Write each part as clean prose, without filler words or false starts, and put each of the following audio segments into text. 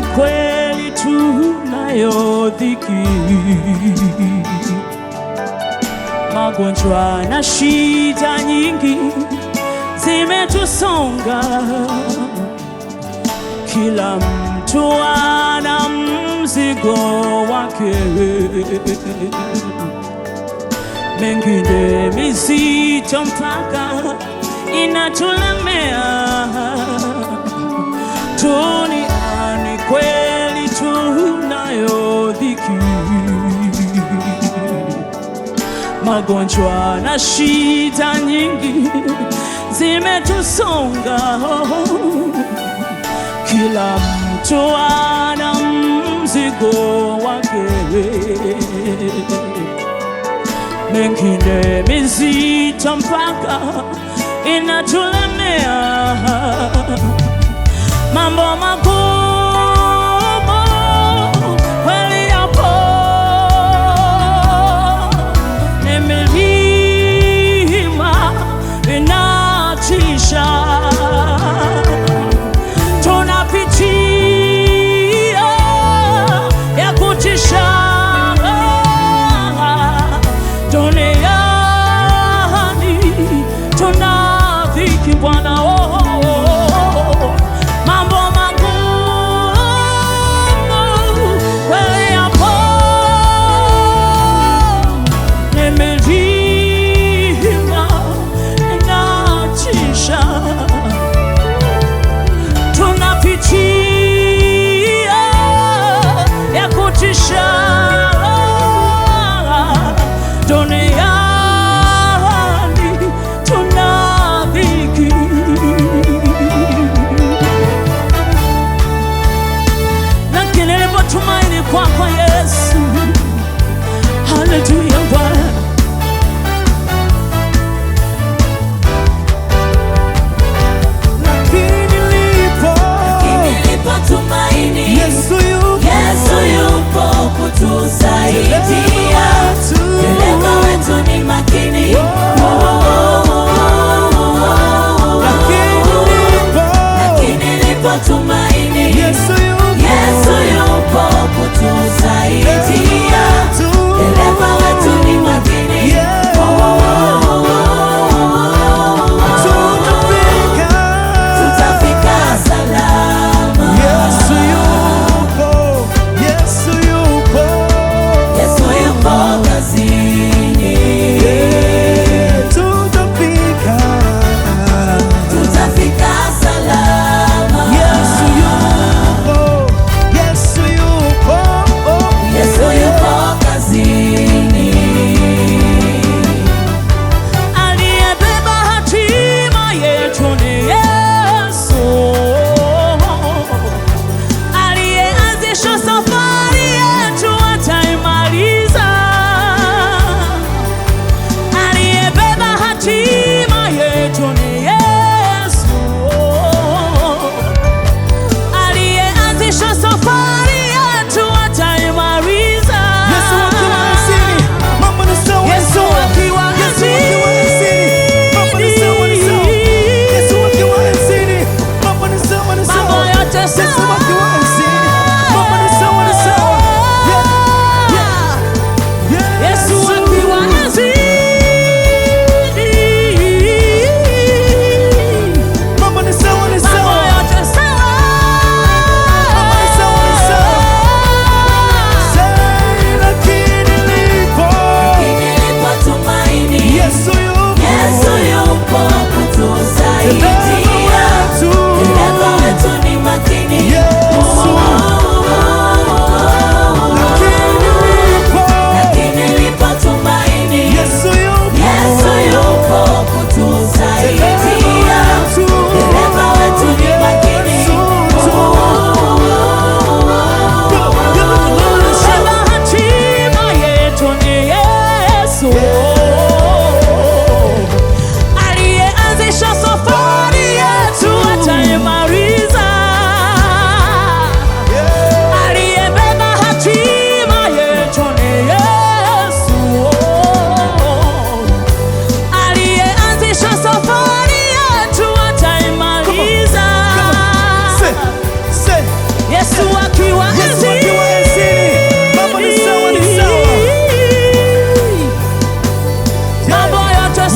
ni kweli tunayo dhiki, magonjwa na shida nyingi zimetusonga, kila mtu ana mzigo wake, mengine mizito mpaka inatulemea. Duniani kweli tunayo dhiki, magonjwa na shida nyingi zimetusonga, kila mtu ana mzigo wake, mengine mizito mpaka inatulemea. Mambo magumu kweli yapo, ni milima inatisha, tunapitia ya kutisha duniani, tuna dhiki Bwana. Yes.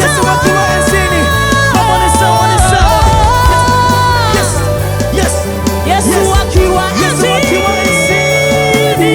Yesu akiwa enzini, mambo ni sawa, ni sawa. Yes, yes, Yesu yes. akiwa Yesu akiwa enzini,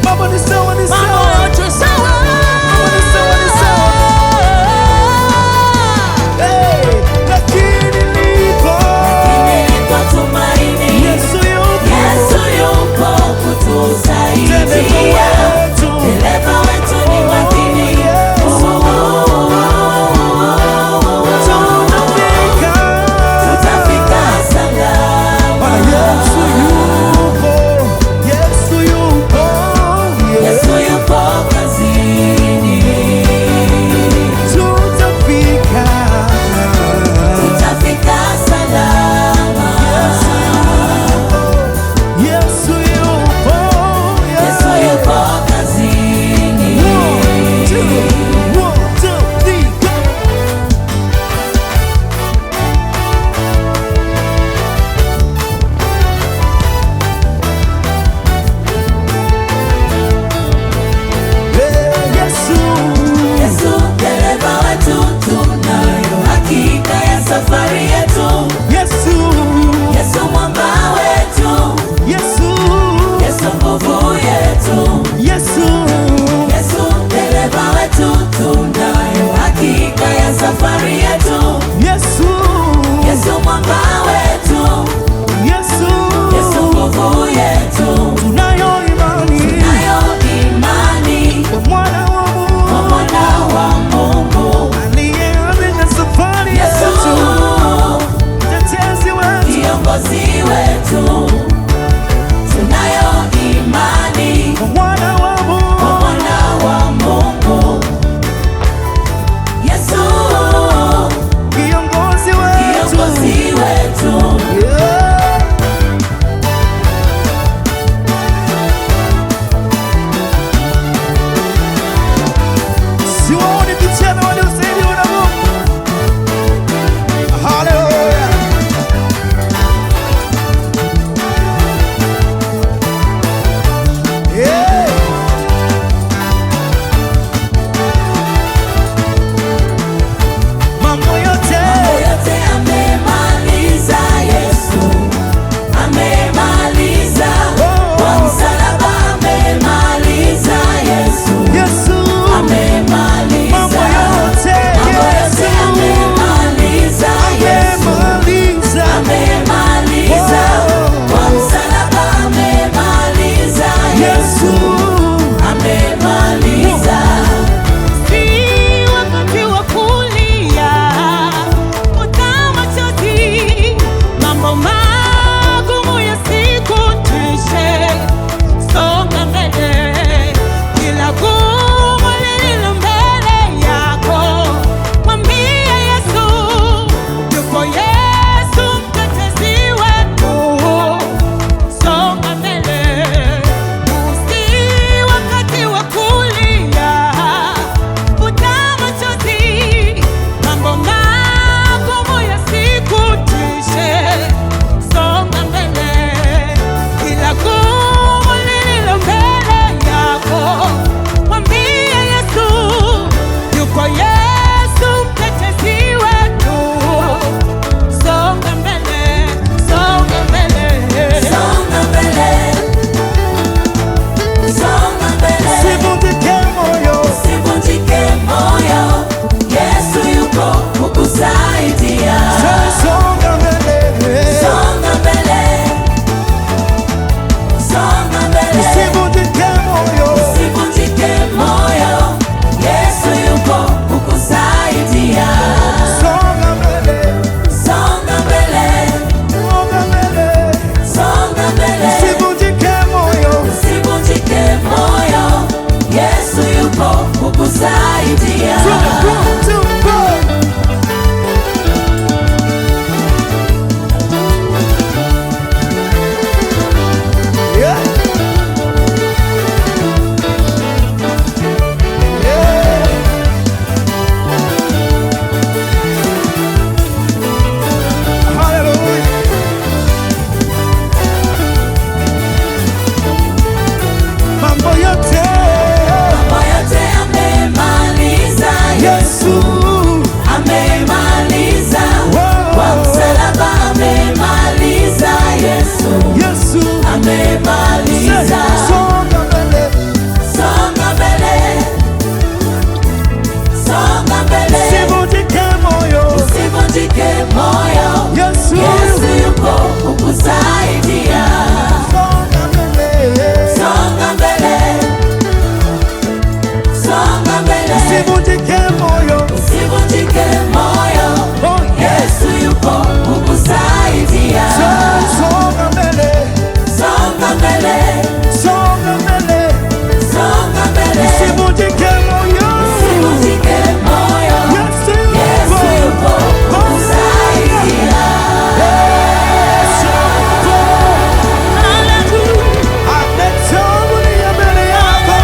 mambo ni sawa, ni sawa. mambo yote sawa. Mambo ni sawa, ni sawa. Hey, lakini nipo tumaini, Yesu yupo. Yesu yupo kutusaidia. Dereva wetu ni makini. Tutafika salama. Yesu yupo. Yesu yupo kazini. Tutafika salama. Yesu yupo. Yesu yupo kazini. 1, 2, 3, go. Yesu. Yesu dereva wetu, tunayo hakika ya safari yetu. Yesu. Yesu mwamba wetu, Yesu. Yesu nguvu yetu. Yesu. Yesu dereva wetu, tunayo hakika ya safari yetu. Yesu. Yesu mwamba wetu, Yesu. Yesu nguvu yetu. Tunayo imani Nayo imani kwa Mwana wa Mungu kwa Mwana wa Mungu. aliyeanzisha safari Yesu yetu, mtetezi wetu. kiongozi wetu. Tunayo imani Kwa Mwana wa kwa Mungu Mwana wa Mungu. Yesu kiongozi kiongozi wetu. wetu. Yeah. Siwaoni vijana waliosaidiwa na Mungu. Hallelujah. Yeah. Mambo yote Yote amemaliza Yesu, amemaliza kwa msalaba, amemaliza Yesu, Yesu, amemaliza mambo yote Yesu amemaliza Yesu, amemaliza. amemaliza kwa msalaba, amemaliza Yesu, amemaliza. Si wakati wa kulia, futa machozi, mambo magumu yasikutishe. Songa mbele, kila gumu lililo mbele yako, mwambie Yesu, yupo Yesu mtetezi wetu. Songa mbele, si wakati wa kulia, futa machozi, mambo magumu yasikutishe. Songa mbele, kila gumu lililo mbele yako, mwambie Yesu, yuko Yesu mtetezi wetu. Songa mbele, songa mbele. Songa mbele, songa mbele. Sivunjike moyo. Usivunjike moyo, Yesu yuko kukusaidia. Songa mbele. Songa mbele, songa mbele. Sivunjike moyo. Usivunjike moyo, Yesu yuko kukusaidia. Songa mbele. Songa mbele, Songa mbele. songa mbele. Sivunjike moyo. Usivunjike moyo, Yesu yuko kukusaidia. 1, 2, 3, go. Yeah. Yeah. Hallelujah. Mambo yote Mambo yote amemaliza songa mbele, usivunjike moyo. usivunjike moyo. Oh, Yesu yupo kukusaidia. songa mbele, Songa mbele, songa mbele, songa mbele, usivunjike moyo. usivunjike moyo. Yesu yupo kukusaidia. Ametangulia mbele yako,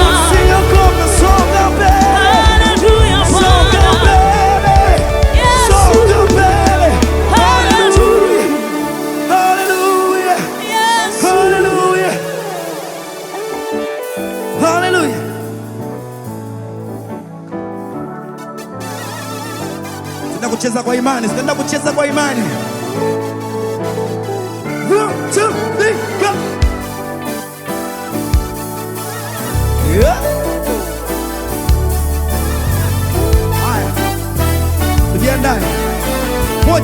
usiogope, songa mbele, songa mbele, songa mbele. Hallelujah, hallelujah, hallelujah, hallelujah. Tenda kucheza kwa imani, tenda kucheza kwa imani. 1, 2, 3, go. Yeah. Haya, tujiandae. 1